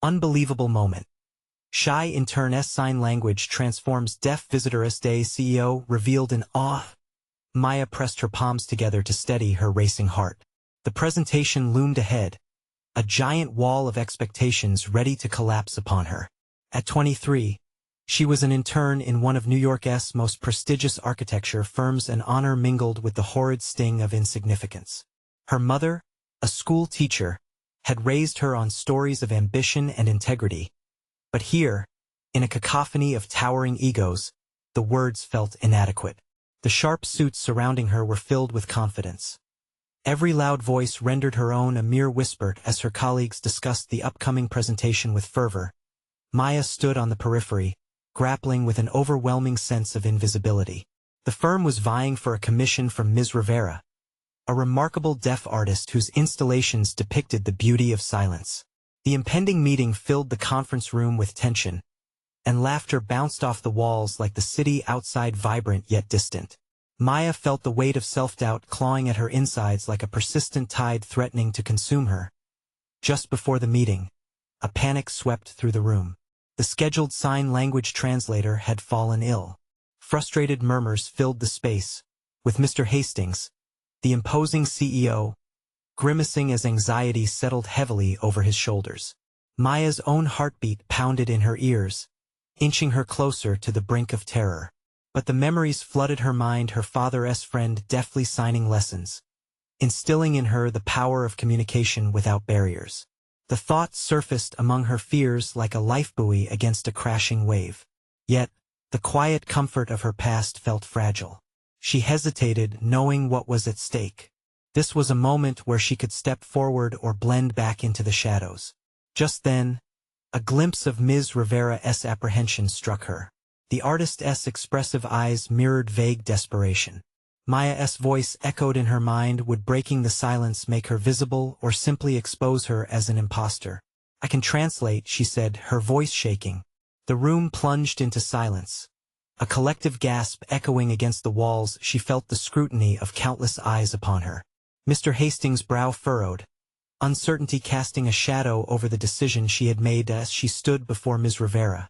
Unbelievable moment. Shy intern sign language transforms deaf visitor day CEO revealed in awe. Maya pressed her palms together to steady her racing heart. The presentation loomed ahead, a giant wall of expectations ready to collapse upon her. At 23, she was an intern in one of New York's most prestigious architecture firms, and honor mingled with the horrid sting of insignificance. Her mother, a school teacher, had raised her on stories of ambition and integrity. But here, in a cacophony of towering egos, the words felt inadequate. The sharp suits surrounding her were filled with confidence. Every loud voice rendered her own a mere whisper as her colleagues discussed the upcoming presentation with fervor. Maya stood on the periphery, grappling with an overwhelming sense of invisibility. The firm was vying for a commission from Ms. Rivera, a remarkable deaf artist whose installations depicted the beauty of silence. The impending meeting filled the conference room with tension, and laughter bounced off the walls like the city outside, vibrant yet distant. Maya felt the weight of self-doubt clawing at her insides like a persistent tide threatening to consume her. Just before the meeting, a panic swept through the room. The scheduled sign language translator had fallen ill. Frustrated murmurs filled the space, with Mr. Hastings, the imposing CEO, grimacing as anxiety settled heavily over his shoulders. Maya's own heartbeat pounded in her ears, inching her closer to the brink of terror. But the memories flooded her mind, her father's friend deftly signing lessons, instilling in her the power of communication without barriers. The thought surfaced among her fears like a lifebuoy against a crashing wave. Yet, the quiet comfort of her past felt fragile. She hesitated, knowing what was at stake. This was a moment where she could step forward or blend back into the shadows. Just then, a glimpse of Ms. Rivera's apprehension struck her. The artist's expressive eyes mirrored vague desperation. Maya's voice echoed in her mind. Would breaking the silence make her visible or simply expose her as an imposter? "I can translate," she said, her voice shaking. The room plunged into silence. A collective gasp echoing against the walls, she felt the scrutiny of countless eyes upon her. Mr. Hastings' brow furrowed, uncertainty casting a shadow over the decision she had made. As she stood before Ms. Rivera,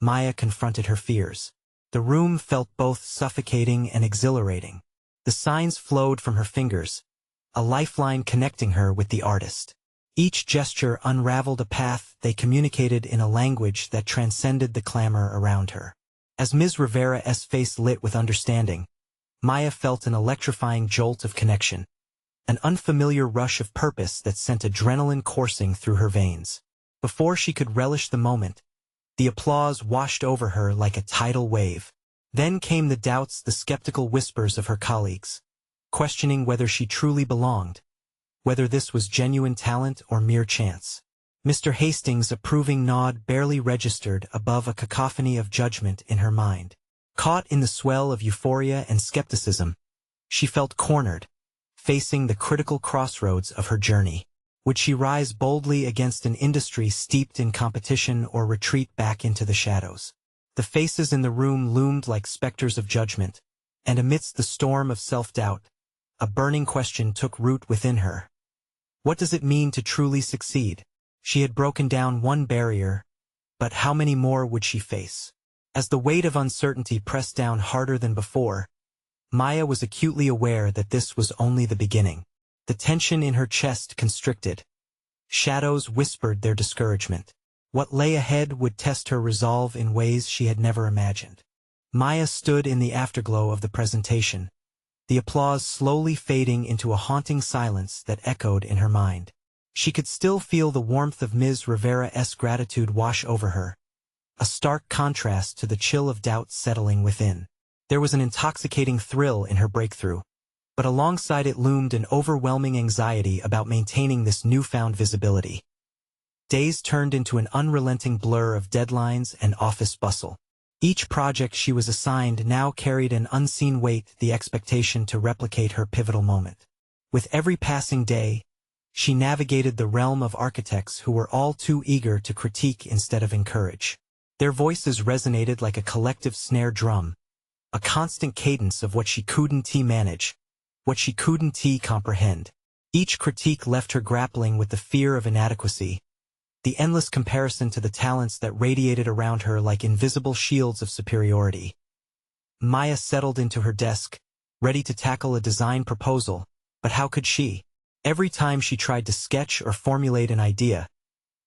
Maya confronted her fears. The room felt both suffocating and exhilarating. The signs flowed from her fingers, a lifeline connecting her with the artist. Each gesture unraveled a path. They communicated in a language that transcended the clamor around her. As Ms. Rivera's face lit with understanding, Maya felt an electrifying jolt of connection, an unfamiliar rush of purpose that sent adrenaline coursing through her veins. Before she could relish the moment, the applause washed over her like a tidal wave. Then came the doubts, the skeptical whispers of her colleagues, questioning whether she truly belonged, whether this was genuine talent or mere chance. Mr. Hastings' approving nod barely registered above a cacophony of judgment in her mind. Caught in the swell of euphoria and skepticism, she felt cornered, facing the critical crossroads of her journey. Would she rise boldly against an industry steeped in competition or retreat back into the shadows? The faces in the room loomed like specters of judgment, and amidst the storm of self-doubt, a burning question took root within her. What does it mean to truly succeed? She had broken down one barrier, but how many more would she face? As the weight of uncertainty pressed down harder than before, Maya was acutely aware that this was only the beginning. The tension in her chest constricted. Shadows whispered their discouragement. What lay ahead would test her resolve in ways she had never imagined. Maya stood in the afterglow of the presentation, the applause slowly fading into a haunting silence that echoed in her mind. She could still feel the warmth of Ms. Rivera's gratitude wash over her, a stark contrast to the chill of doubt settling within. There was an intoxicating thrill in her breakthrough, but alongside it loomed an overwhelming anxiety about maintaining this newfound visibility. Days turned into an unrelenting blur of deadlines and office bustle. Each project she was assigned now carried an unseen weight, the expectation to replicate her pivotal moment. With every passing day, she navigated the realm of architects who were all too eager to critique instead of encourage. Their voices resonated like a collective snare drum, a constant cadence of what she couldn't manage, what she couldn't comprehend. Each critique left her grappling with the fear of inadequacy, the endless comparison to the talents that radiated around her like invisible shields of superiority. Maya settled into her desk, ready to tackle a design proposal, but how could she? Every time she tried to sketch or formulate an idea,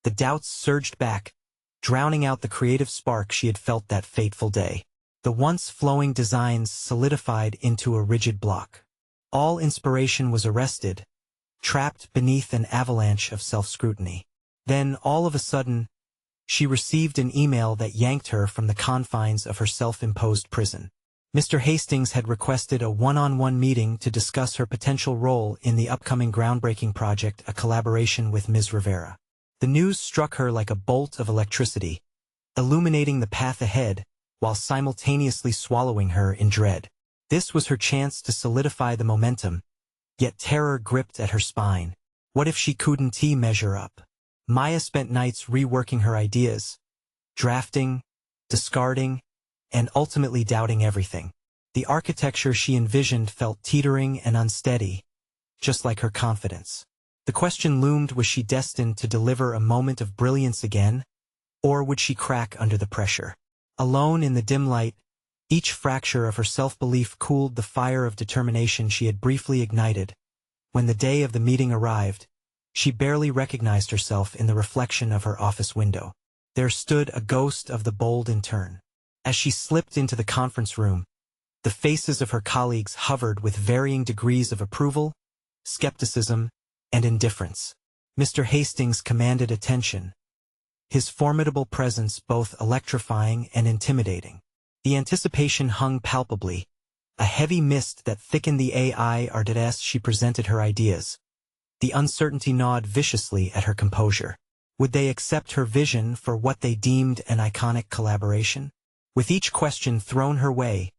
the doubts surged back, drowning out the creative spark she had felt that fateful day. The once flowing designs solidified into a rigid block. All inspiration was arrested, trapped beneath an avalanche of self-scrutiny. Then, all of a sudden, she received an email that yanked her from the confines of her self-imposed prison. Mr. Hastings had requested a one-on-one meeting to discuss her potential role in the upcoming groundbreaking project, a collaboration with Ms. Rivera. The news struck her like a bolt of electricity, illuminating the path ahead while simultaneously swallowing her in dread. This was her chance to solidify the momentum, yet terror gripped at her spine. What if she couldn't measure up? Maya spent nights reworking her ideas, drafting, discarding, and ultimately doubting everything. The architecture she envisioned felt teetering and unsteady, just like her confidence. The question loomed: was she destined to deliver a moment of brilliance again, or would she crack under the pressure? Alone in the dim light, each fracture of her self-belief cooled the fire of determination she had briefly ignited. When the day of the meeting arrived, she barely recognized herself in the reflection of her office window. There stood a ghost of the bold intern. As she slipped into the conference room, the faces of her colleagues hovered with varying degrees of approval, skepticism, and indifference. Mr. Hastings commanded attention, his formidable presence both electrifying and intimidating. The anticipation hung palpably, a heavy mist that thickened the air as she presented her ideas. The uncertainty gnawed viciously at her composure. Would they accept her vision for what they deemed an iconic collaboration? With each question thrown her way,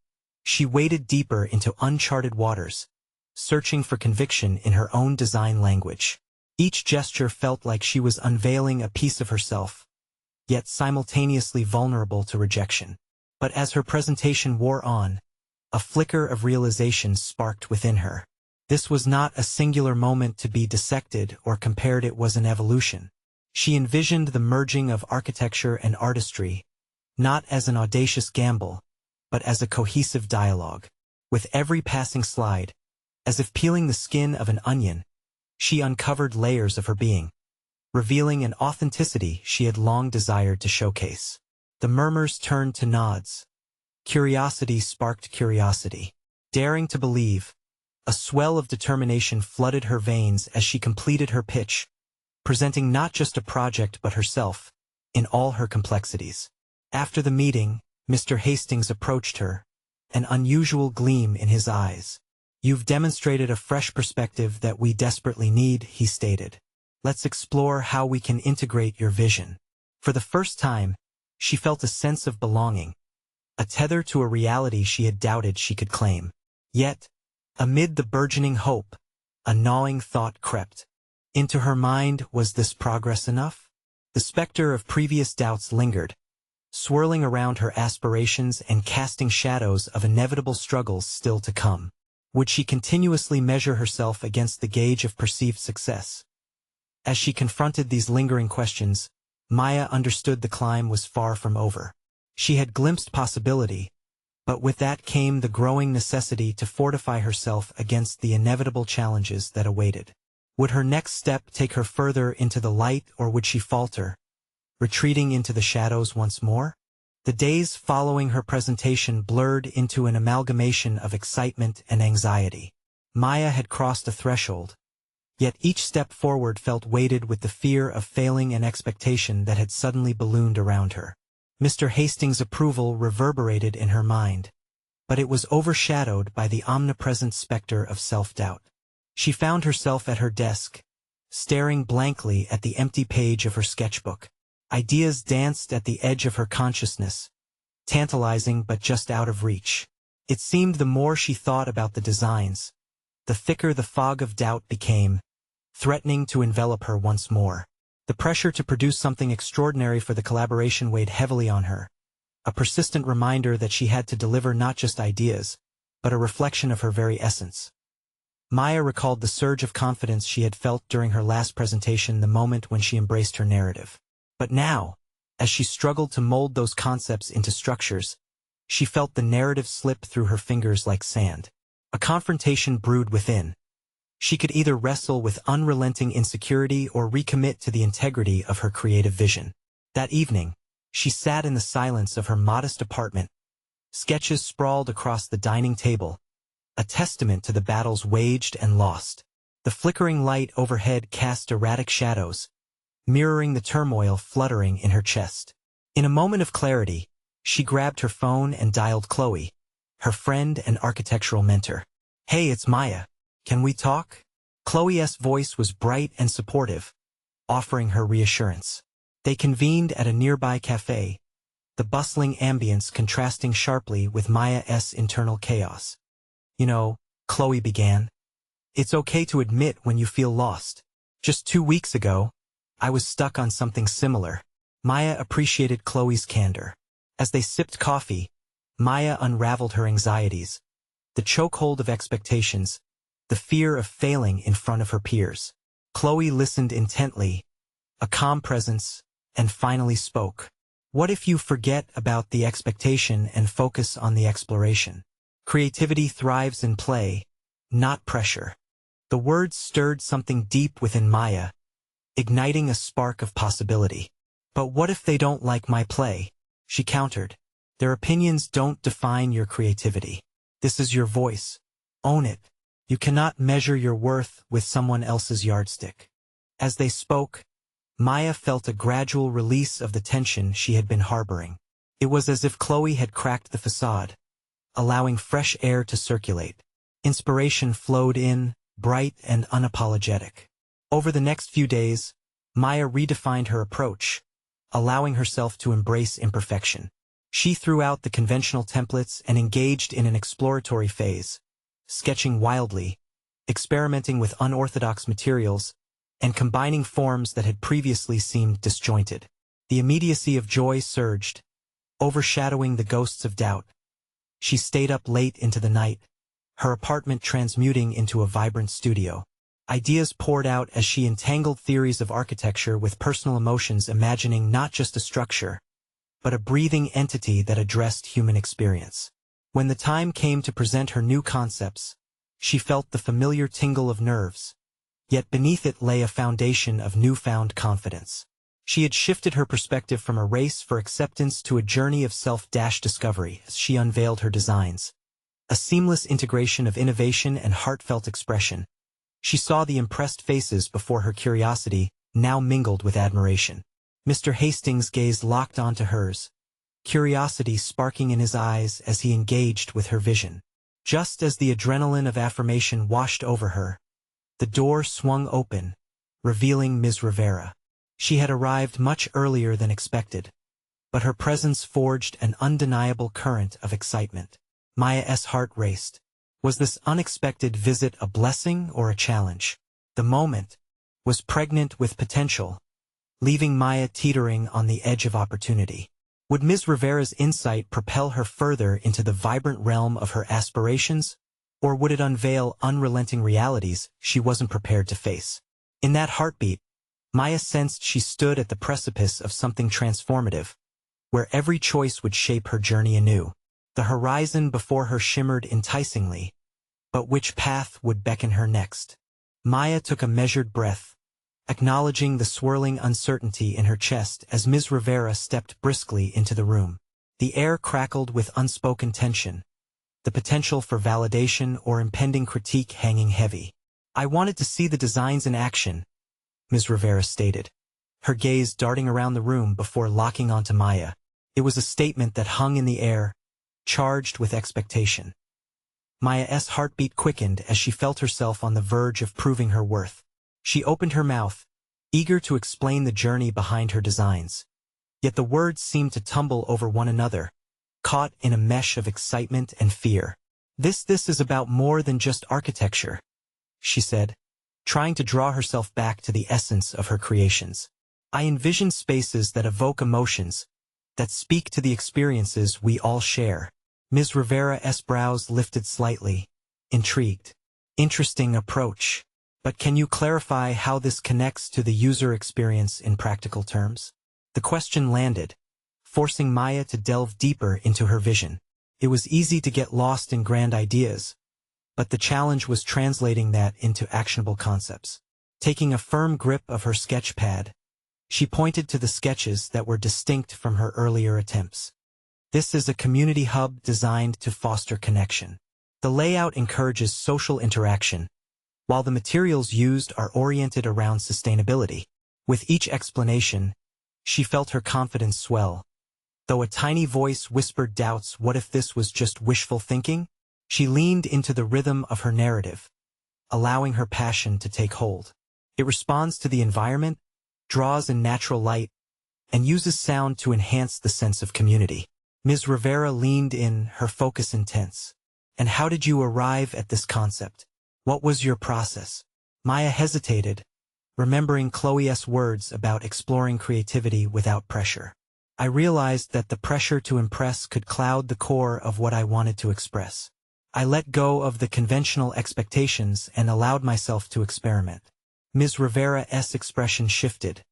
she waded deeper into uncharted waters, searching for conviction in her own design language. Each gesture felt like she was unveiling a piece of herself, yet simultaneously vulnerable to rejection. But as her presentation wore on, a flicker of realization sparked within her. This was not a singular moment to be dissected or compared, it was an evolution. She envisioned the merging of architecture and artistry, not as an audacious gamble, but as a cohesive dialogue. With every passing slide, as if peeling the skin of an onion, she uncovered layers of her being, revealing an authenticity she had long desired to showcase. The murmurs turned to nods. Curiosity sparked curiosity. Daring to believe, a swell of determination flooded her veins as she completed her pitch, presenting not just a project but herself, in all her complexities. After the meeting, Mr. Hastings approached her, an unusual gleam in his eyes. "You've demonstrated a fresh perspective that we desperately need," he stated. "Let's explore how we can integrate your vision." For the first time, she felt a sense of belonging, a tether to a reality she had doubted she could claim. Yet, amid the burgeoning hope, a gnawing thought crept into her mind: was this progress enough? The specter of previous doubts lingered, swirling around her aspirations and casting shadows of inevitable struggles still to come. Would she continuously measure herself against the gauge of perceived success? As she confronted these lingering questions, Maya understood the climb was far from over. She had glimpsed possibility, but with that came the growing necessity to fortify herself against the inevitable challenges that awaited. Would her next step take her further into the light, or would she falter, retreating into the shadows once more? The days following her presentation blurred into an amalgamation of excitement and anxiety. Maya had crossed a threshold, yet each step forward felt weighted with the fear of failing and expectation that had suddenly ballooned around her. Mr. Hastings' approval reverberated in her mind, but it was overshadowed by the omnipresent specter of self-doubt. She found herself at her desk, staring blankly at the empty page of her sketchbook. Ideas danced at the edge of her consciousness, tantalizing but just out of reach. It seemed the more she thought about the designs, the thicker the fog of doubt became, threatening to envelop her once more. The pressure to produce something extraordinary for the collaboration weighed heavily on her, a persistent reminder that she had to deliver not just ideas, but a reflection of her very essence. Maya recalled the surge of confidence she had felt during her last presentation, the moment when she embraced her narrative. But now, as she struggled to mold those concepts into structures, she felt the narrative slip through her fingers like sand. A confrontation brewed within. She could either wrestle with unrelenting insecurity or recommit to the integrity of her creative vision. That evening, she sat in the silence of her modest apartment. Sketches sprawled across the dining table, a testament to the battles waged and lost. The flickering light overhead cast erratic shadows, mirroring the turmoil fluttering in her chest. In a moment of clarity, she grabbed her phone and dialed Chloe, her friend and architectural mentor. "Hey, it's Maya. Can we talk?" Chloe's voice was bright and supportive, offering her reassurance. They convened at a nearby cafe, the bustling ambience contrasting sharply with Maya's internal chaos. "You know," Chloe began, "it's okay to admit when you feel lost. Just 2 weeks ago, I was stuck on something similar." Maya appreciated Chloe's candor. As they sipped coffee, Maya unraveled her anxieties, the chokehold of expectations, the fear of failing in front of her peers. Chloe listened intently, a calm presence, and finally spoke. "What if you forget about the expectation and focus on the exploration? Creativity thrives in play, not pressure." The words stirred something deep within Maya, igniting a spark of possibility. "But what if they don't like my play?" she countered. "Their opinions don't define your creativity. This is your voice. Own it. You cannot measure your worth with someone else's yardstick." As they spoke, Maya felt a gradual release of the tension she had been harboring. It was as if Chloe had cracked the facade, allowing fresh air to circulate. Inspiration flowed in, bright and unapologetic. Over the next few days, Maya redefined her approach, allowing herself to embrace imperfection. She threw out the conventional templates and engaged in an exploratory phase, sketching wildly, experimenting with unorthodox materials, and combining forms that had previously seemed disjointed. The immediacy of joy surged, overshadowing the ghosts of doubt. She stayed up late into the night, her apartment transmuting into a vibrant studio. Ideas poured out as she entangled theories of architecture with personal emotions, imagining not just a structure, but a breathing entity that addressed human experience. When the time came to present her new concepts, she felt the familiar tingle of nerves, yet beneath it lay a foundation of newfound confidence. She had shifted her perspective from a race for acceptance to a journey of self-discovery as she unveiled her designs. A seamless integration of innovation and heartfelt expression. She saw the impressed faces before her curiosity, now mingled with admiration. Mr. Hastings' gaze locked onto hers, curiosity sparking in his eyes as he engaged with her vision. Just as the adrenaline of affirmation washed over her, the door swung open, revealing Ms. Rivera. She had arrived much earlier than expected, but her presence forged an undeniable current of excitement. Maya's heart raced. Was this unexpected visit a blessing or a challenge? The moment was pregnant with potential, leaving Maya teetering on the edge of opportunity. Would Ms. Rivera's insight propel her further into the vibrant realm of her aspirations, or would it unveil unrelenting realities she wasn't prepared to face? In that heartbeat, Maya sensed she stood at the precipice of something transformative, where every choice would shape her journey anew. The horizon before her shimmered enticingly, but which path would beckon her next? Maya took a measured breath, acknowledging the swirling uncertainty in her chest as Ms. Rivera stepped briskly into the room. The air crackled with unspoken tension, the potential for validation or impending critique hanging heavy. "I wanted to see the designs in action," Ms. Rivera stated, her gaze darting around the room before locking onto Maya. It was a statement that hung in the air, charged with expectation. Maya's heartbeat quickened as she felt herself on the verge of proving her worth. She opened her mouth, eager to explain the journey behind her designs. Yet the words seemed to tumble over one another, caught in a mesh of excitement and fear. This is about more than just architecture," she said, trying to draw herself back to the essence of her creations. "I envision spaces that evoke emotions, that speak to the experiences we all share." Ms. Rivera's brows lifted slightly, intrigued. "Interesting approach. But can you clarify how this connects to the user experience in practical terms?" The question landed, forcing Maya to delve deeper into her vision. It was easy to get lost in grand ideas, but the challenge was translating that into actionable concepts. Taking a firm grip of her sketch pad, she pointed to the sketches that were distinct from her earlier attempts. This is a community hub designed to foster connection. The layout encourages social interaction, while the materials used are oriented around sustainability. With each explanation, she felt her confidence swell. Though a tiny voice whispered doubts, what if this was just wishful thinking? She leaned into the rhythm of her narrative, allowing her passion to take hold. It responds to the environment, draws in natural light, and uses sound to enhance the sense of community. Ms. Rivera leaned in, her focus intense. And how did you arrive at this concept? What was your process? Maya hesitated, remembering Chloe's words about exploring creativity without pressure. I realized that the pressure to impress could cloud the core of what I wanted to express. I let go of the conventional expectations and allowed myself to experiment. Ms. Rivera's expression shifted.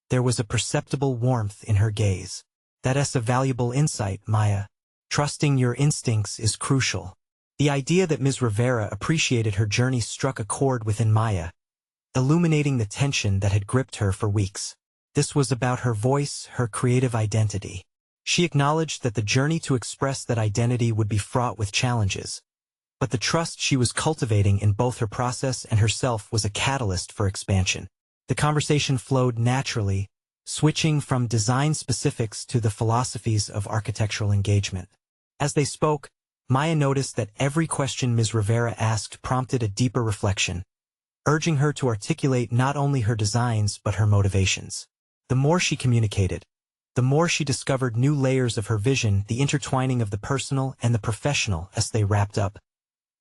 There was a perceptible warmth in her gaze. That's a valuable insight, Maya. Trusting your instincts is crucial. The idea that Ms. Rivera appreciated her journey struck a chord within Maya, illuminating the tension that had gripped her for weeks. This was about her voice, her creative identity. She acknowledged that the journey to express that identity would be fraught with challenges, but the trust she was cultivating in both her process and herself was a catalyst for expansion. The conversation flowed naturally, switching from design specifics to the philosophies of architectural engagement. As they spoke, Maya noticed that every question Ms. Rivera asked prompted a deeper reflection, urging her to articulate not only her designs but her motivations. The more she communicated, the more she discovered new layers of her vision, the intertwining of the personal and the professional. As they wrapped up,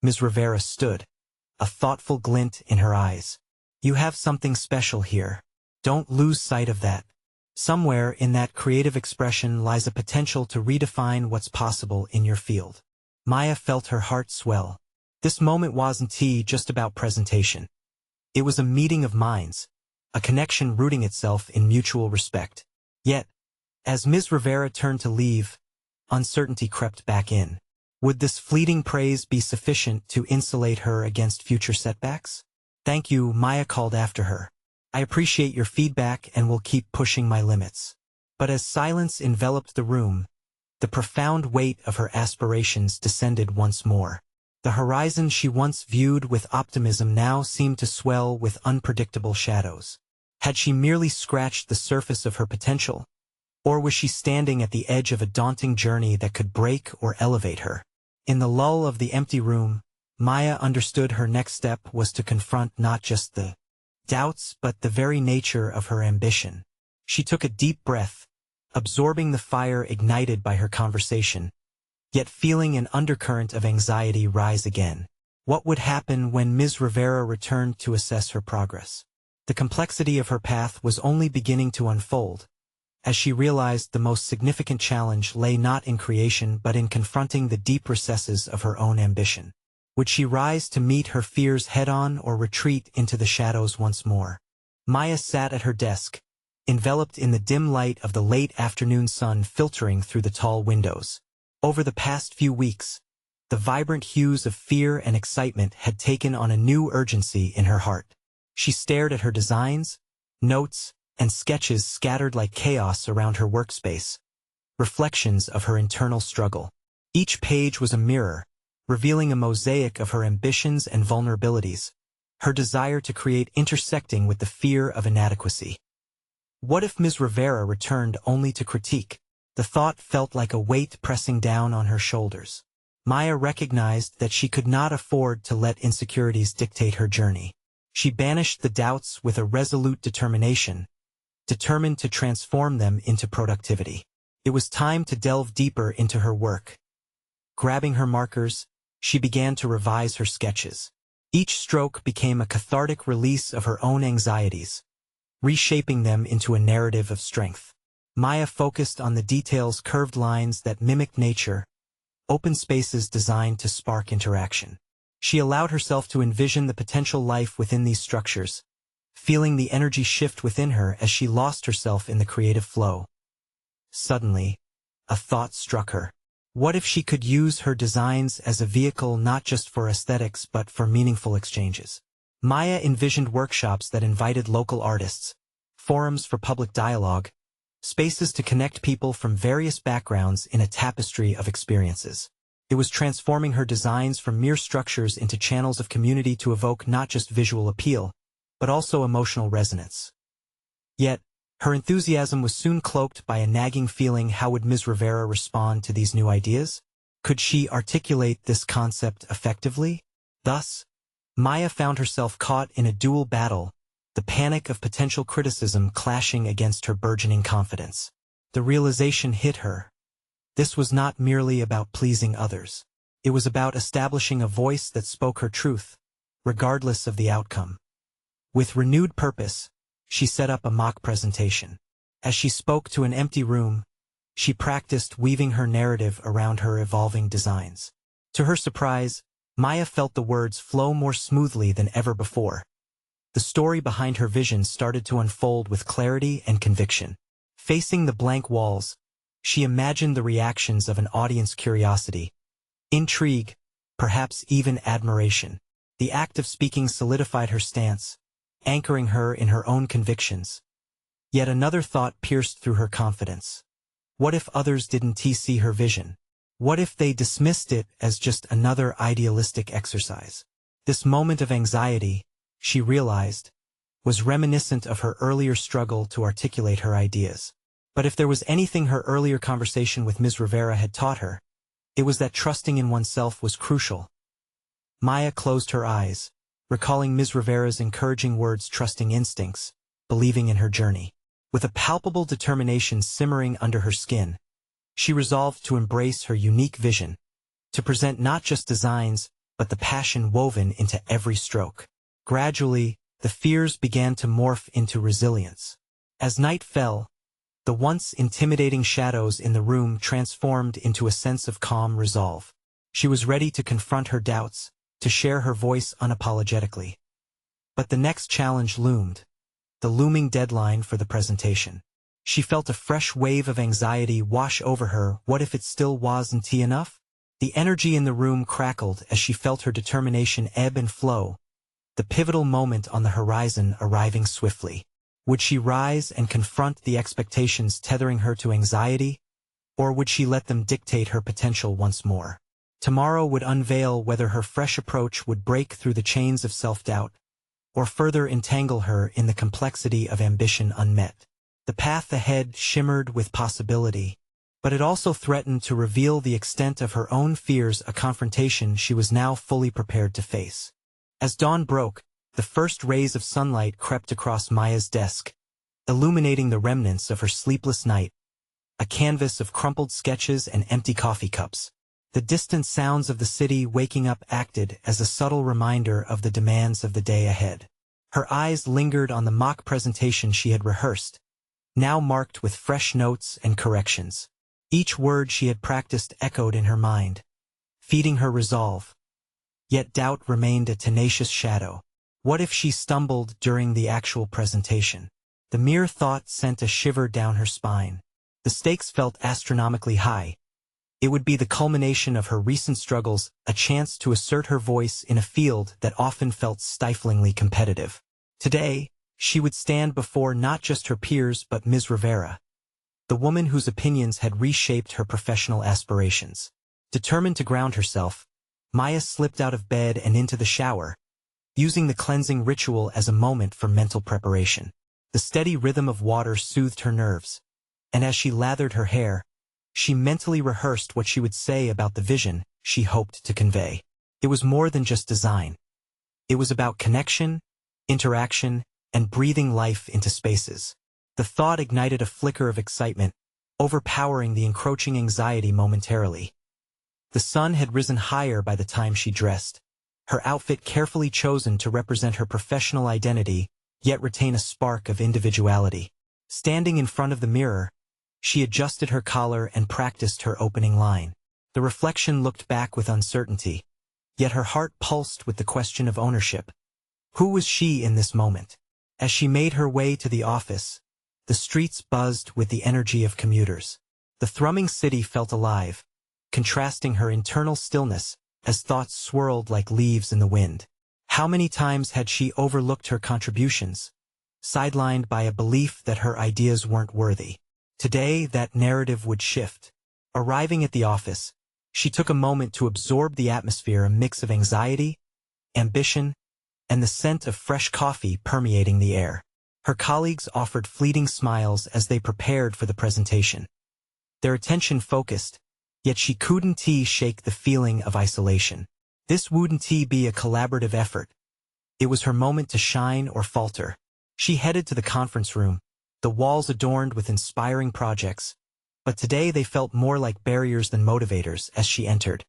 Ms. Rivera stood, a thoughtful glint in her eyes. You have something special here. Don't lose sight of that. Somewhere in that creative expression lies a potential to redefine what's possible in your field. Maya felt her heart swell. This moment wasn't just about presentation. It was a meeting of minds, a connection rooting itself in mutual respect. Yet, as Ms. Rivera turned to leave, uncertainty crept back in. Would this fleeting praise be sufficient to insulate her against future setbacks? Thank you, Maya called after her. I appreciate your feedback and will keep pushing my limits. But as silence enveloped the room, the profound weight of her aspirations descended once more. The horizon she once viewed with optimism now seemed to swell with unpredictable shadows. Had she merely scratched the surface of her potential? Or was she standing at the edge of a daunting journey that could break or elevate her? In the lull of the empty room, Maya understood her next step was to confront not just the doubts but the very nature of her ambition. She took a deep breath, absorbing the fire ignited by her conversation, yet feeling an undercurrent of anxiety rise again. What would happen when Ms. Rivera returned to assess her progress? The complexity of her path was only beginning to unfold, as she realized the most significant challenge lay not in creation but in confronting the deep recesses of her own ambition. Would she rise to meet her fears head-on or retreat into the shadows once more? Maya sat at her desk, enveloped in the dim light of the late afternoon sun filtering through the tall windows. Over the past few weeks, the vibrant hues of fear and excitement had taken on a new urgency in her heart. She stared at her designs, notes, and sketches scattered like chaos around her workspace, reflections of her internal struggle. Each page was a mirror, revealing a mosaic of her ambitions and vulnerabilities, her desire to create intersecting with the fear of inadequacy. What if Ms. Rivera returned only to critique? The thought felt like a weight pressing down on her shoulders. Maya recognized that she could not afford to let insecurities dictate her journey. She banished the doubts with a resolute determination, determined to transform them into productivity. It was time to delve deeper into her work. Grabbing her markers, she began to revise her sketches. Each stroke became a cathartic release of her own anxieties, reshaping them into a narrative of strength. Maya focused on the details, curved lines that mimicked nature, open spaces designed to spark interaction. She allowed herself to envision the potential life within these structures, feeling the energy shift within her as she lost herself in the creative flow. Suddenly, a thought struck her. What if she could use her designs as a vehicle not just for aesthetics but for meaningful exchanges? Maya envisioned workshops that invited local artists, forums for public dialogue, spaces to connect people from various backgrounds in a tapestry of experiences. It was transforming her designs from mere structures into channels of community to evoke not just visual appeal, but also emotional resonance. Yet, her enthusiasm was soon cloaked by a nagging feeling: how would Ms. Rivera respond to these new ideas? Could she articulate this concept effectively? Thus, Maya found herself caught in a dual battle, the panic of potential criticism clashing against her burgeoning confidence. The realization hit her. This was not merely about pleasing others. It was about establishing a voice that spoke her truth, regardless of the outcome. With renewed purpose, she set up a mock presentation. As she spoke to an empty room, she practiced weaving her narrative around her evolving designs. To her surprise, Maya felt the words flow more smoothly than ever before. The story behind her vision started to unfold with clarity and conviction. Facing the blank walls, she imagined the reactions of an audience: curiosity, intrigue, perhaps even admiration. The act of speaking solidified her stance, anchoring her in her own convictions. Yet another thought pierced through her confidence. What if others didn't see her vision? What if they dismissed it as just another idealistic exercise? This moment of anxiety, she realized, was reminiscent of her earlier struggle to articulate her ideas. But if there was anything her earlier conversation with Ms. Rivera had taught her, it was that trusting in oneself was crucial. Maya closed her eyes, recalling Ms. Rivera's encouraging words: trusting instincts, believing in her journey. With a palpable determination simmering under her skin, she resolved to embrace her unique vision, to present not just designs, but the passion woven into every stroke. Gradually, the fears began to morph into resilience. As night fell, the once intimidating shadows in the room transformed into a sense of calm resolve. She was ready to confront her doubts, to share her voice unapologetically. But the next challenge loomed: the looming deadline for the presentation. She felt a fresh wave of anxiety wash over her. What if it still wasn't enough? The energy in the room crackled as she felt her determination ebb and flow, the pivotal moment on the horizon arriving swiftly. Would she rise and confront the expectations tethering her to anxiety, or would she let them dictate her potential once more? Tomorrow would unveil whether her fresh approach would break through the chains of self-doubt, or further entangle her in the complexity of ambition unmet. The path ahead shimmered with possibility, but it also threatened to reveal the extent of her own fears, a confrontation she was now fully prepared to face. As dawn broke, the first rays of sunlight crept across Maya's desk, illuminating the remnants of her sleepless night, a canvas of crumpled sketches and empty coffee cups. The distant sounds of the city waking up acted as a subtle reminder of the demands of the day ahead. Her eyes lingered on the mock presentation she had rehearsed, now marked with fresh notes and corrections. Each word she had practiced echoed in her mind, feeding her resolve. Yet doubt remained a tenacious shadow. What if she stumbled during the actual presentation? The mere thought sent a shiver down her spine. The stakes felt astronomically high. It would be the culmination of her recent struggles, a chance to assert her voice in a field that often felt stiflingly competitive. Today, she would stand before not just her peers but Ms. Rivera, the woman whose opinions had reshaped her professional aspirations. Determined to ground herself, Maya slipped out of bed and into the shower, using the cleansing ritual as a moment for mental preparation. The steady rhythm of water soothed her nerves, and as she lathered her hair, she mentally rehearsed what she would say about the vision she hoped to convey. It was more than just design. It was about connection, interaction, and breathing life into spaces. The thought ignited a flicker of excitement, overpowering the encroaching anxiety momentarily. The sun had risen higher by the time she dressed, her outfit carefully chosen to represent her professional identity, yet retain a spark of individuality. Standing in front of the mirror, she adjusted her collar and practiced her opening line. The reflection looked back with uncertainty, yet her heart pulsed with the question of ownership. Who was she in this moment? As she made her way to the office, the streets buzzed with the energy of commuters. The thrumming city felt alive, contrasting her internal stillness as thoughts swirled like leaves in the wind. How many times had she overlooked her contributions, sidelined by a belief that her ideas weren't worthy? Today, that narrative would shift. Arriving at the office, she took a moment to absorb the atmosphere, a mix of anxiety, ambition, and the scent of fresh coffee permeating the air. Her colleagues offered fleeting smiles as they prepared for the presentation. Their attention focused, yet she couldn't shake the feeling of isolation. This wouldn't be a collaborative effort. It was her moment to shine or falter. She headed to the conference room, the walls adorned with inspiring projects, but today they felt more like barriers than motivators as she entered.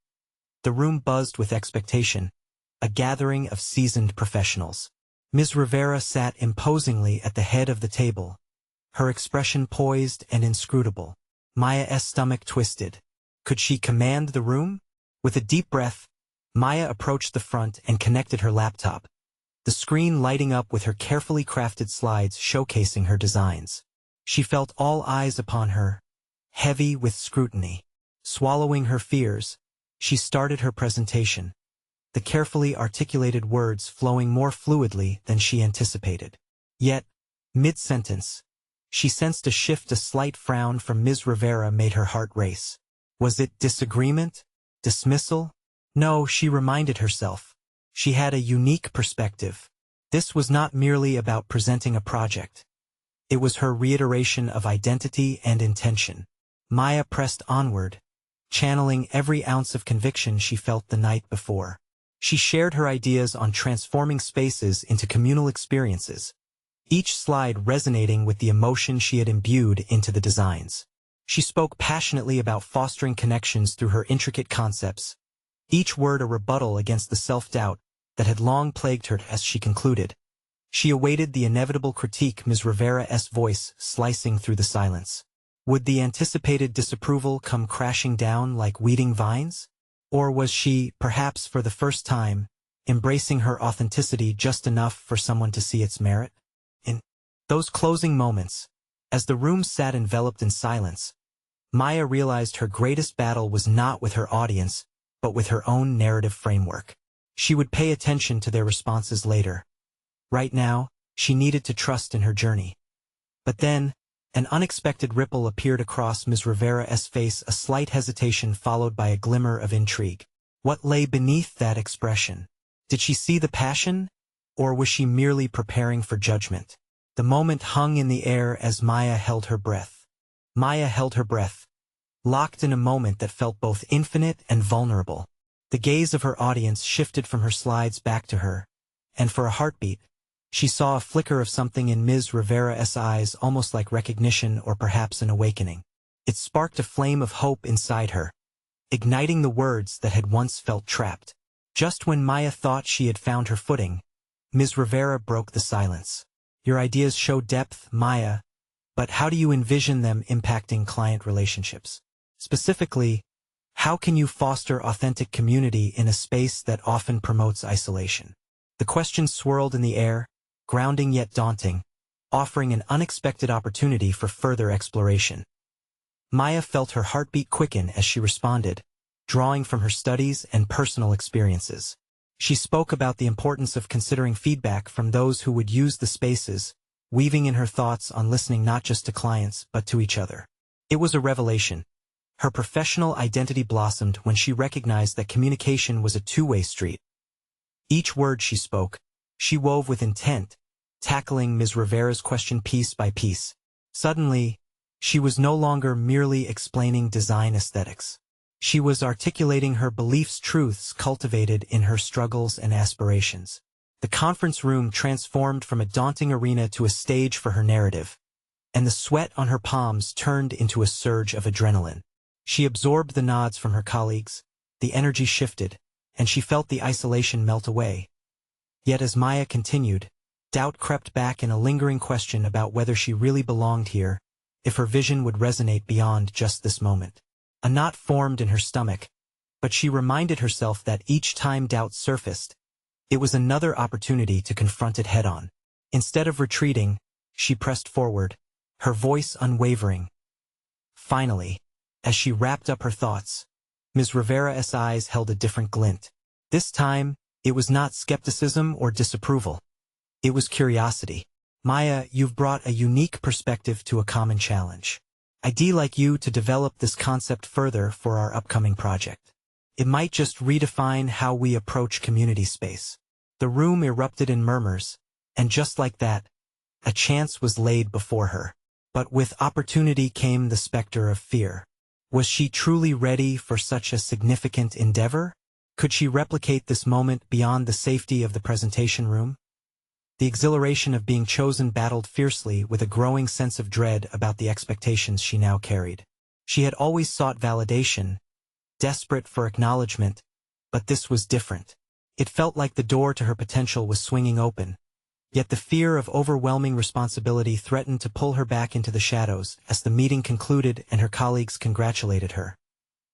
The room buzzed with expectation, a gathering of seasoned professionals. Ms. Rivera sat imposingly at the head of the table, her expression poised and inscrutable. Maya's stomach twisted. Could she command the room? With a deep breath, Maya approached the front and connected her laptop, the screen lighting up with her carefully crafted slides showcasing her designs. She felt all eyes upon her, heavy with scrutiny. Swallowing her fears, she started her presentation, the carefully articulated words flowing more fluidly than she anticipated. Yet, mid-sentence, she sensed a shift. A slight frown from Ms. Rivera made her heart race. Was it disagreement? Dismissal? No, she reminded herself. She had a unique perspective. This was not merely about presenting a project. It was her reiteration of identity and intention. Maya pressed onward, channeling every ounce of conviction she felt the night before. She shared her ideas on transforming spaces into communal experiences, each slide resonating with the emotion she had imbued into the designs. She spoke passionately about fostering connections through her intricate concepts, each word a rebuttal against the self-doubt that had long plagued her. As she concluded, she awaited the inevitable critique, Ms. Rivera's voice slicing through the silence. Would the anticipated disapproval come crashing down like weeding vines? Or was she, perhaps for the first time, embracing her authenticity just enough for someone to see its merit? In those closing moments, as the room sat enveloped in silence, Maya realized her greatest battle was not with her audience, but with her own narrative framework. She would pay attention to their responses later. Right now, she needed to trust in her journey. But then, an unexpected ripple appeared across Ms. Rivera's face, a slight hesitation followed by a glimmer of intrigue. What lay beneath that expression? Did she see the passion? Or was she merely preparing for judgment? The moment hung in the air as Maya held her breath. Maya held her breath, locked in a moment that felt both infinite and vulnerable. The gaze of her audience shifted from her slides back to her, and for a heartbeat, she saw a flicker of something in Ms. Rivera's eyes, almost like recognition or perhaps an awakening. It sparked a flame of hope inside her, igniting the words that had once felt trapped. Just when Maya thought she had found her footing, Ms. Rivera broke the silence. Your ideas show depth, Maya, but how do you envision them impacting client relationships? Specifically, how can you foster authentic community in a space that often promotes isolation? The question swirled in the air, grounding yet daunting, offering an unexpected opportunity for further exploration. Maya felt her heartbeat quicken as she responded, drawing from her studies and personal experiences. She spoke about the importance of considering feedback from those who would use the spaces, weaving in her thoughts on listening not just to clients but to each other. It was a revelation. Her professional identity blossomed when she recognized that communication was a two-way street. Each word she spoke, she wove with intent, tackling Ms. Rivera's question piece by piece. Suddenly, she was no longer merely explaining design aesthetics. She was articulating her beliefs, truths cultivated in her struggles and aspirations. The conference room transformed from a daunting arena to a stage for her narrative, and the sweat on her palms turned into a surge of adrenaline. She absorbed the nods from her colleagues, the energy shifted, and she felt the isolation melt away. Yet as Maya continued, doubt crept back in a lingering question about whether she really belonged here, if her vision would resonate beyond just this moment. A knot formed in her stomach, but she reminded herself that each time doubt surfaced, it was another opportunity to confront it head-on. Instead of retreating, she pressed forward, her voice unwavering. Finally, as she wrapped up her thoughts, Ms. Rivera's eyes held a different glint. This time, it was not skepticism or disapproval. It was curiosity. Maya, you've brought a unique perspective to a common challenge. I'd like you to develop this concept further for our upcoming project. It might just redefine how we approach community space. The room erupted in murmurs, and just like that, a chance was laid before her. But with opportunity came the specter of fear. Was she truly ready for such a significant endeavor? Could she replicate this moment beyond the safety of the presentation room? The exhilaration of being chosen battled fiercely with a growing sense of dread about the expectations she now carried. She had always sought validation, desperate for acknowledgement, but this was different. It felt like the door to her potential was swinging open. Yet the fear of overwhelming responsibility threatened to pull her back into the shadows as the meeting concluded and her colleagues congratulated her.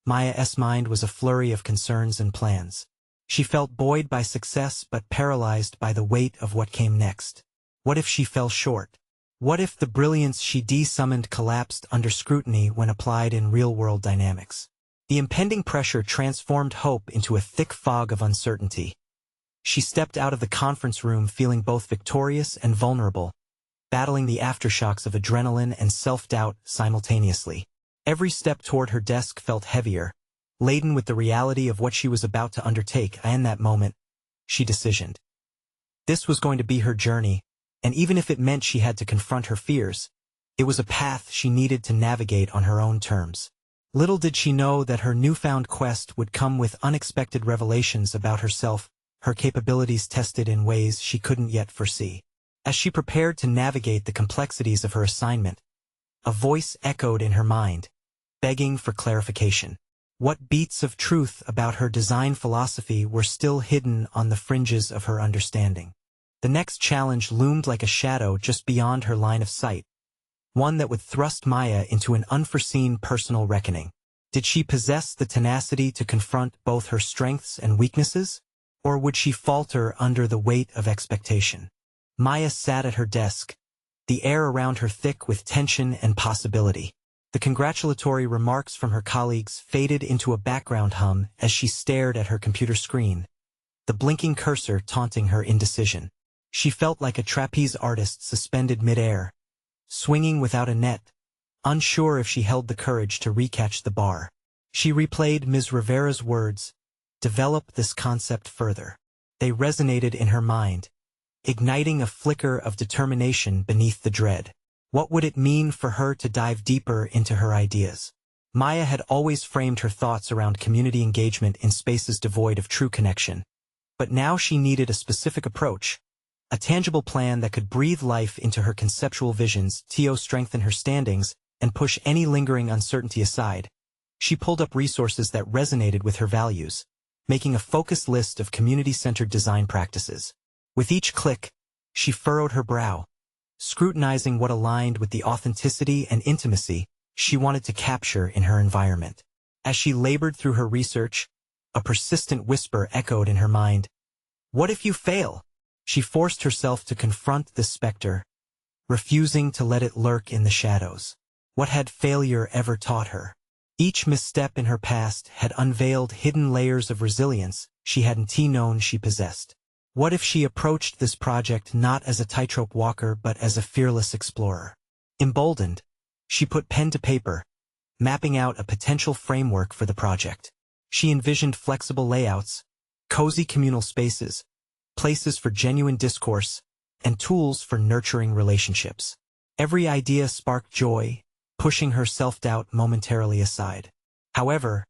Maya's mind was a flurry of concerns and plans. She felt buoyed by success but paralyzed by the weight of what came next. What if she fell short? What if the brilliance she summoned collapsed under scrutiny when applied in real-world dynamics? The impending pressure transformed hope into a thick fog of uncertainty. She stepped out of the conference room feeling both victorious and vulnerable, battling the aftershocks of adrenaline and self-doubt simultaneously. Every step toward her desk felt heavier, laden with the reality of what she was about to undertake. In that moment, she decisioned. This was going to be her journey, and even if it meant she had to confront her fears, it was a path she needed to navigate on her own terms. Little did she know that her newfound quest would come with unexpected revelations about herself, her capabilities tested in ways she couldn't yet foresee. As she prepared to navigate the complexities of her assignment, a voice echoed in her mind, begging for clarification. What beats of truth about her design philosophy were still hidden on the fringes of her understanding? The next challenge loomed like a shadow just beyond her line of sight, one that would thrust Maya into an unforeseen personal reckoning. Did she possess the tenacity to confront both her strengths and weaknesses? Or would she falter under the weight of expectation? Maya sat at her desk, the air around her thick with tension and possibility. The congratulatory remarks from her colleagues faded into a background hum as she stared at her computer screen, the blinking cursor taunting her indecision. She felt like a trapeze artist suspended midair, swinging without a net, unsure if she held the courage to recatch the bar. She replayed Ms. Rivera's words, "Develop this concept further." They resonated in her mind, igniting a flicker of determination beneath the dread. What would it mean for her to dive deeper into her ideas? Maya had always framed her thoughts around community engagement in spaces devoid of true connection. But now she needed a specific approach, a tangible plan that could breathe life into her conceptual visions, to strengthen her standings, and push any lingering uncertainty aside. She pulled up resources that resonated with her values, making a focused list of community-centered design practices. With each click, she furrowed her brow, scrutinizing what aligned with the authenticity and intimacy she wanted to capture in her environment. As she labored through her research, a persistent whisper echoed in her mind. What if you fail? She forced herself to confront this specter, refusing to let it lurk in the shadows. What had failure ever taught her? Each misstep in her past had unveiled hidden layers of resilience she hadn't known she possessed. What if she approached this project not as a tightrope walker but as a fearless explorer? Emboldened, she put pen to paper, mapping out a potential framework for the project. She envisioned flexible layouts, cozy communal spaces, places for genuine discourse, and tools for nurturing relationships. Every idea sparked joy, pushing her self-doubt momentarily aside. However,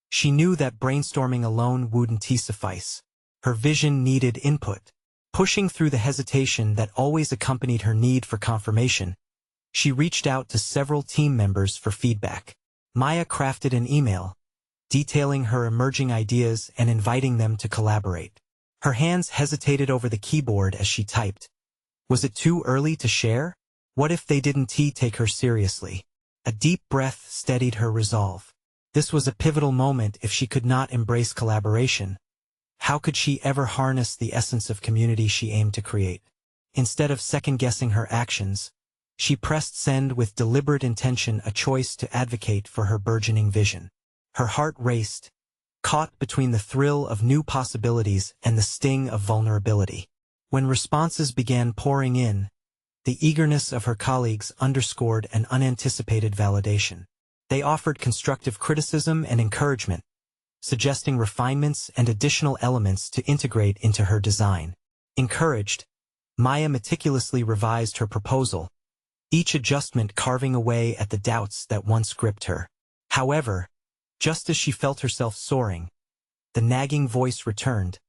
she knew that brainstorming alone wouldn't suffice. Her vision needed input. Pushing through the hesitation that always accompanied her need for confirmation, she reached out to several team members for feedback. Maya crafted an email, detailing her emerging ideas and inviting them to collaborate. Her hands hesitated over the keyboard as she typed. Was it too early to share? What if they didn't take her seriously? A deep breath steadied her resolve. This was a pivotal moment. If she could not embrace collaboration, how could she ever harness the essence of community she aimed to create? Instead of second-guessing her actions, she pressed send with deliberate intention, a choice to advocate for her burgeoning vision. Her heart raced, caught between the thrill of new possibilities and the sting of vulnerability. When responses began pouring in, the eagerness of her colleagues underscored an unanticipated validation. They offered constructive criticism and encouragement, suggesting refinements and additional elements to integrate into her design. Encouraged, Maya meticulously revised her proposal, each adjustment carving away at the doubts that once gripped her. However, just as she felt herself soaring, the nagging voice returned,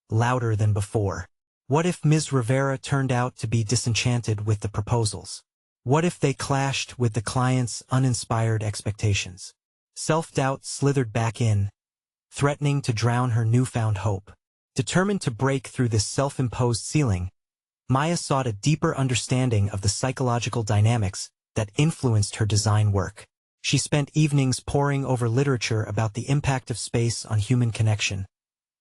louder than before. What if Ms. Rivera turned out to be disenchanted with the proposals? What if they clashed with the client's uninspired expectations? Self-doubt slithered back in, threatening to drown her newfound hope. Determined to break through this self-imposed ceiling, Maya sought a deeper understanding of the psychological dynamics that influenced her design work. She spent evenings poring over literature about the impact of space on human connection,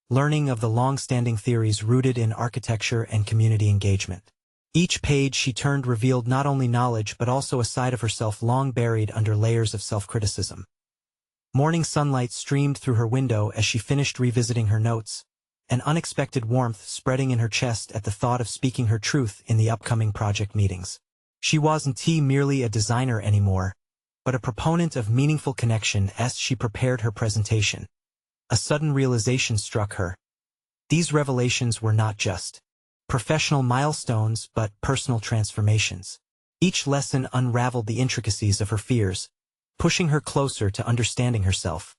learning of the long-standing theories rooted in architecture and community engagement. Each page she turned revealed not only knowledge but also a side of herself long buried under layers of self-criticism. Morning sunlight streamed through her window as she finished revisiting her notes, an unexpected warmth spreading in her chest at the thought of speaking her truth in the upcoming project meetings. She wasn't merely a designer anymore, but a proponent of meaningful connection. As she prepared her presentation, a sudden realization struck her. These revelations were not just professional milestones but personal transformations. Each lesson unraveled the intricacies of her fears, pushing her closer to understanding herself.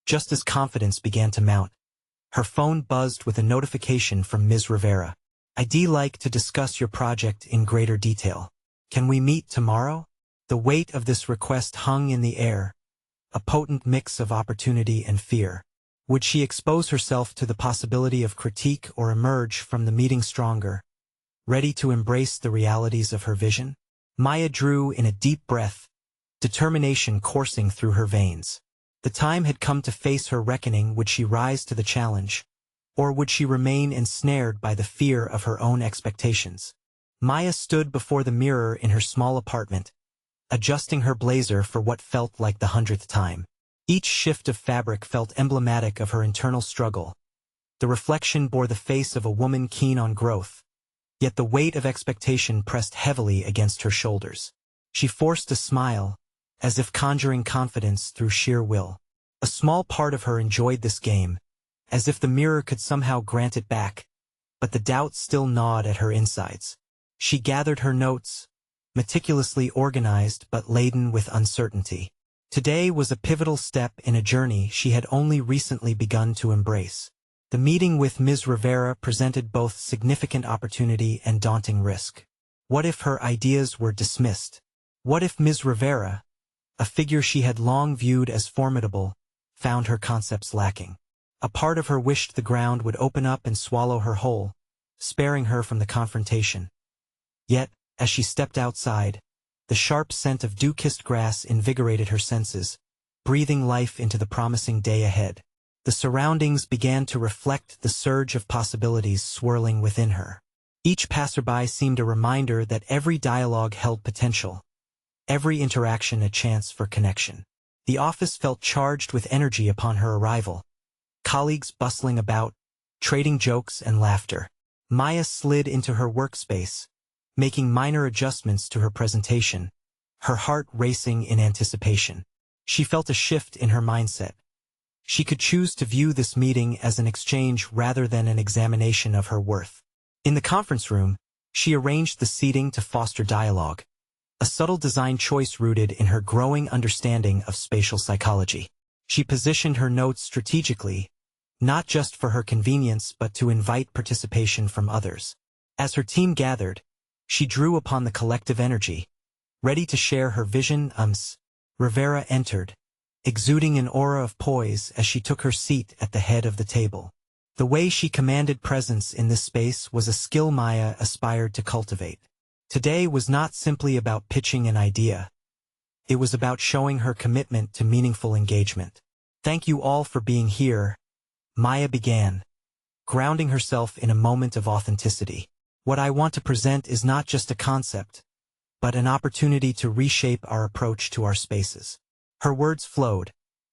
Just as confidence began to mount, her phone buzzed with a notification from Ms. Rivera. "I'd like to discuss your project in greater detail. Can we meet tomorrow?" The weight of this request hung in the air, a potent mix of opportunity and fear. Would she expose herself to the possibility of critique or emerge from the meeting stronger, ready to embrace the realities of her vision? Maya drew in a deep breath, determination coursing through her veins. The time had come to face her reckoning. Would she rise to the challenge, or would she remain ensnared by the fear of her own expectations? Maya stood before the mirror in her small apartment, adjusting her blazer for what felt like the 100th time. Each shift of fabric felt emblematic of her internal struggle. The reflection bore the face of a woman keen on growth, yet the weight of expectation pressed heavily against her shoulders. She forced a smile, as if conjuring confidence through sheer will. A small part of her enjoyed this game, as if the mirror could somehow grant it back, but the doubt still gnawed at her insides. She gathered her notes, meticulously organized but laden with uncertainty. Today was a pivotal step in a journey she had only recently begun to embrace. The meeting with Ms. Rivera presented both significant opportunity and daunting risk. What if her ideas were dismissed? What if Ms. Rivera, a figure she had long viewed as formidable, found her concepts lacking? A part of her wished the ground would open up and swallow her whole, sparing her from the confrontation. Yet, as she stepped outside, the sharp scent of dew-kissed grass invigorated her senses, breathing life into the promising day ahead. The surroundings began to reflect the surge of possibilities swirling within her. Each passerby seemed a reminder that every dialogue held potential, every interaction a chance for connection. The office felt charged with energy upon her arrival, colleagues bustling about, trading jokes and laughter. Maya slid into her workspace, making minor adjustments to her presentation, her heart racing in anticipation. She felt a shift in her mindset. She could choose to view this meeting as an exchange rather than an examination of her worth. In the conference room, she arranged the seating to foster dialogue, a subtle design choice rooted in her growing understanding of spatial psychology. She positioned her notes strategically, not just for her convenience but to invite participation from others. As her team gathered, she drew upon the collective energy, ready to share her vision. Rivera entered, exuding an aura of poise as she took her seat at the head of the table. The way she commanded presence in this space was a skill Maya aspired to cultivate. Today was not simply about pitching an idea. It was about showing her commitment to meaningful engagement. "Thank you all for being here," Maya began, grounding herself in a moment of authenticity. What I want to present is not just a concept, but an opportunity to reshape our approach to our spaces. Her words flowed,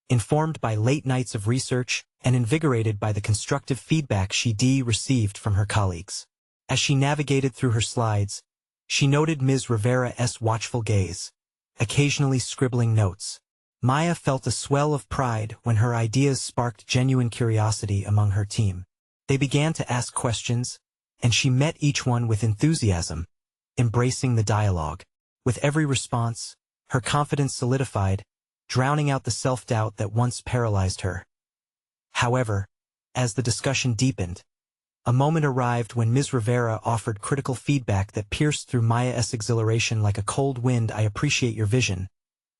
informed by late nights of research and invigorated by the constructive feedback she received from her colleagues. As she navigated through her slides, she noted Ms. Rivera's watchful gaze, occasionally scribbling notes. Maya felt a swell of pride when her ideas sparked genuine curiosity among her team. They began to ask questions, and she met each one with enthusiasm, embracing the dialogue. With every response, her confidence solidified, drowning out the self-doubt that once paralyzed her. However, as the discussion deepened, a moment arrived when Ms. Rivera offered critical feedback that pierced through Maya's exhilaration like a cold wind. I appreciate your vision,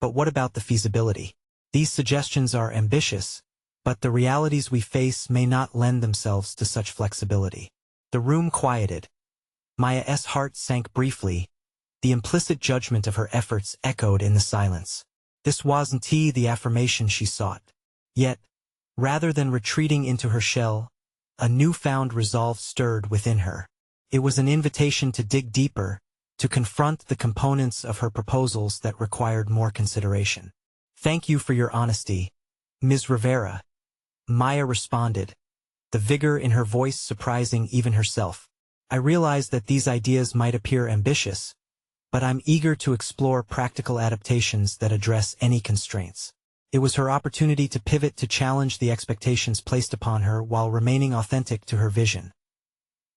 but what about the feasibility? These suggestions are ambitious, but the realities we face may not lend themselves to such flexibility. The room quieted. Maya's heart sank briefly. The implicit judgment of her efforts echoed in the silence. This wasn't the affirmation she sought. Yet, rather than retreating into her shell, a newfound resolve stirred within her. It was an invitation to dig deeper, to confront the components of her proposals that required more consideration. Thank you for your honesty, Ms. Rivera, Maya responded, the vigor in her voice surprising even herself. I realize that these ideas might appear ambitious, but I'm eager to explore practical adaptations that address any constraints. It was her opportunity to pivot to challenge the expectations placed upon her while remaining authentic to her vision.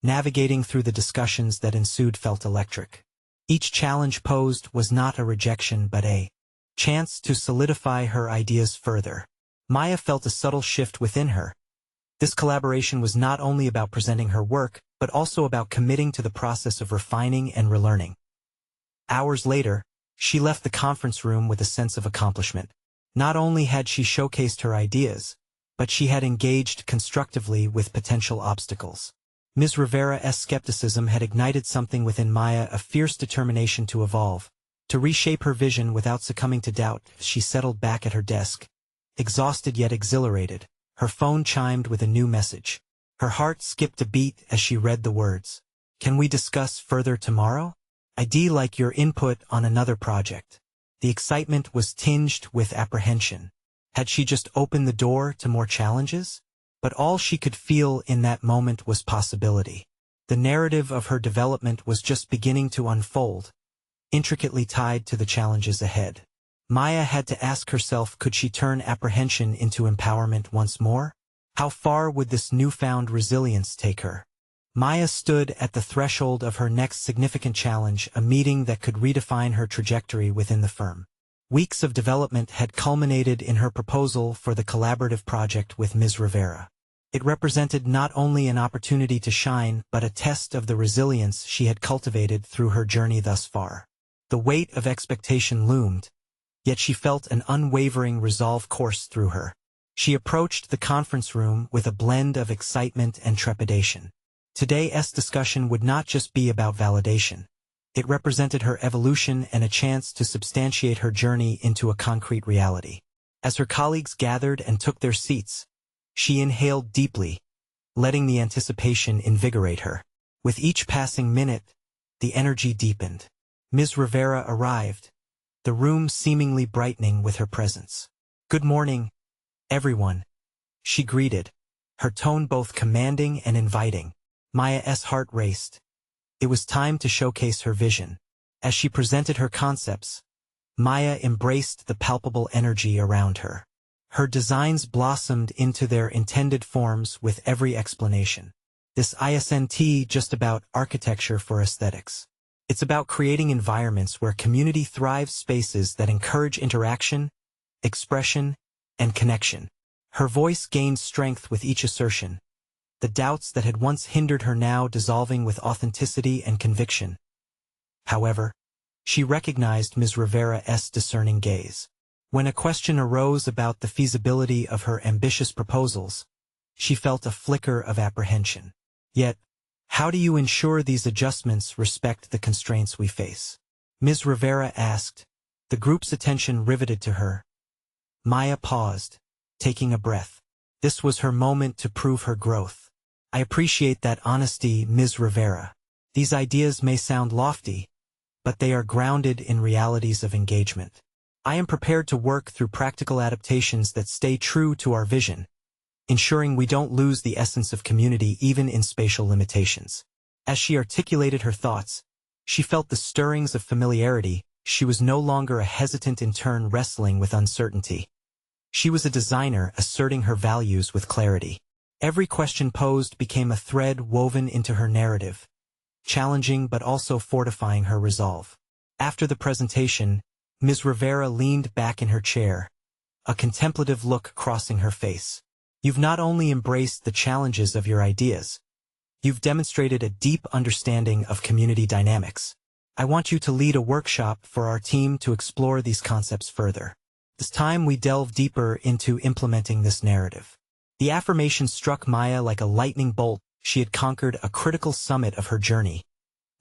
Navigating through the discussions that ensued felt electric. Each challenge posed was not a rejection but a chance to solidify her ideas further. Maya felt a subtle shift within her. This collaboration was not only about presenting her work, but also about committing to the process of refining and relearning. Hours later, she left the conference room with a sense of accomplishment. Not only had she showcased her ideas, but she had engaged constructively with potential obstacles. Ms. Rivera's skepticism had ignited something within Maya, a fierce determination to evolve, to reshape her vision without succumbing to doubt. She settled back at her desk, exhausted yet exhilarated. Her phone chimed with a new message. Her heart skipped a beat as she read the words. Can we discuss further tomorrow? I'd like your input on another project. The excitement was tinged with apprehension. Had she just opened the door to more challenges? But all she could feel in that moment was possibility. The narrative of her development was just beginning to unfold, intricately tied to the challenges ahead. Maya had to ask herself, could she turn apprehension into empowerment once more? How far would this newfound resilience take her? Maya stood at the threshold of her next significant challenge, a meeting that could redefine her trajectory within the firm. Weeks of development had culminated in her proposal for the collaborative project with Ms. Rivera. It represented not only an opportunity to shine, but a test of the resilience she had cultivated through her journey thus far. The weight of expectation loomed, yet she felt an unwavering resolve course through her. She approached the conference room with a blend of excitement and trepidation. Today's discussion would not just be about validation. It represented her evolution and a chance to substantiate her journey into a concrete reality. As her colleagues gathered and took their seats, she inhaled deeply, letting the anticipation invigorate her. With each passing minute, the energy deepened. Ms. Rivera arrived, the room seemingly brightening with her presence. Good morning, everyone, she greeted, her tone both commanding and inviting. Maya's heart raced. It was time to showcase her vision. As she presented her concepts, Maya embraced the palpable energy around her. Her designs blossomed into their intended forms with every explanation. This isn't just about architecture for aesthetics. It's about creating environments where community thrives, spaces that encourage interaction, expression, and connection. Her voice gained strength with each assertion, the doubts that had once hindered her now dissolving with authenticity and conviction. However, she recognized Ms. Rivera's discerning gaze. When a question arose about the feasibility of her ambitious proposals, she felt a flicker of apprehension. Yet, how do you ensure these adjustments respect the constraints we face? Ms. Rivera asked, the group's attention riveted to her. Maya paused, taking a breath. This was her moment to prove her growth. I appreciate that honesty, Ms. Rivera. These ideas may sound lofty, but they are grounded in realities of engagement. I am prepared to work through practical adaptations that stay true to our vision, ensuring we don't lose the essence of community even in spatial limitations. As she articulated her thoughts, she felt the stirrings of familiarity. She was no longer a hesitant intern wrestling with uncertainty. She was a designer asserting her values with clarity. Every question posed became a thread woven into her narrative, challenging but also fortifying her resolve. After the presentation, Ms. Rivera leaned back in her chair, a contemplative look crossing her face. You've not only embraced the challenges of your ideas, you've demonstrated a deep understanding of community dynamics. I want you to lead a workshop for our team to explore these concepts further. This time we delve deeper into implementing this narrative. The affirmation struck Maya like a lightning bolt. She had conquered a critical summit of her journey,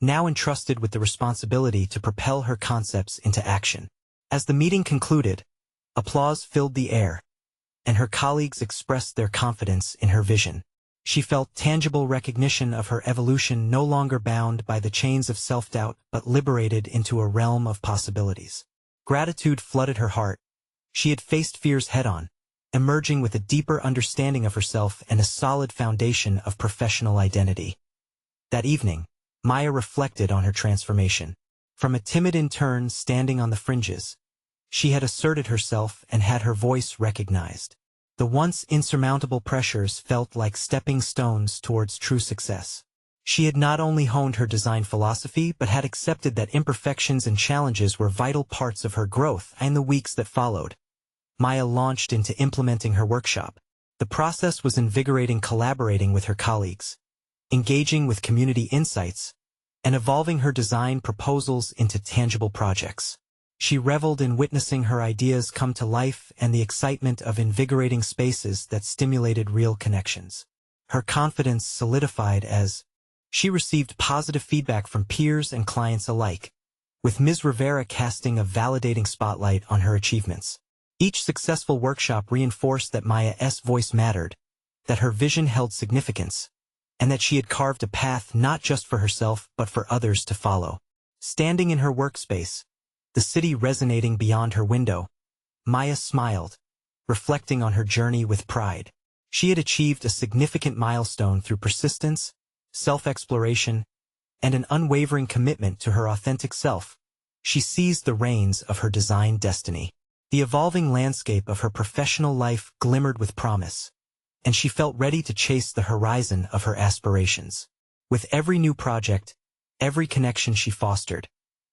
now entrusted with the responsibility to propel her concepts into action. As the meeting concluded, applause filled the air, and her colleagues expressed their confidence in her vision. She felt tangible recognition of her evolution, no longer bound by the chains of self-doubt but liberated into a realm of possibilities. Gratitude flooded her heart. She had faced fears head-on, emerging with a deeper understanding of herself and a solid foundation of professional identity. That evening, Maya reflected on her transformation. From a timid intern standing on the fringes, she had asserted herself and had her voice recognized. The once insurmountable pressures felt like stepping stones towards true success. She had not only honed her design philosophy but had accepted that imperfections and challenges were vital parts of her growth. In the weeks that followed, Maya launched into implementing her workshop. The process was invigorating, collaborating with her colleagues, engaging with community insights, and evolving her design proposals into tangible projects. She reveled in witnessing her ideas come to life and the excitement of invigorating spaces that stimulated real connections. Her confidence solidified as she received positive feedback from peers and clients alike, with Ms. Rivera casting a validating spotlight on her achievements. Each successful workshop reinforced that Maya's voice mattered, that her vision held significance, and that she had carved a path not just for herself but for others to follow. Standing in her workspace, the city resonating beyond her window, Maya smiled, reflecting on her journey with pride. She had achieved a significant milestone through persistence, self-exploration, and an unwavering commitment to her authentic self. She seized the reins of her design destiny. The evolving landscape of her professional life glimmered with promise, and she felt ready to chase the horizon of her aspirations. With every new project, every connection she fostered,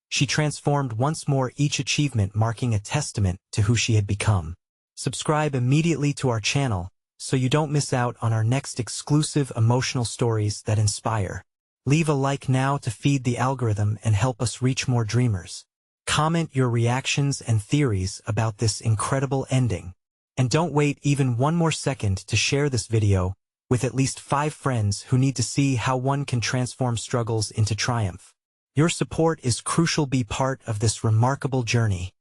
she transformed once more, each achievement marking a testament to who she had become. Subscribe immediately to our channel so you don't miss out on our next exclusive emotional stories that inspire. Leave a like now to feed the algorithm and help us reach more dreamers. Comment your reactions and theories about this incredible ending. And don't wait even one more second to share this video with at least 5 friends who need to see how one can transform struggles into triumph. Your support is crucial. Be part of this remarkable journey.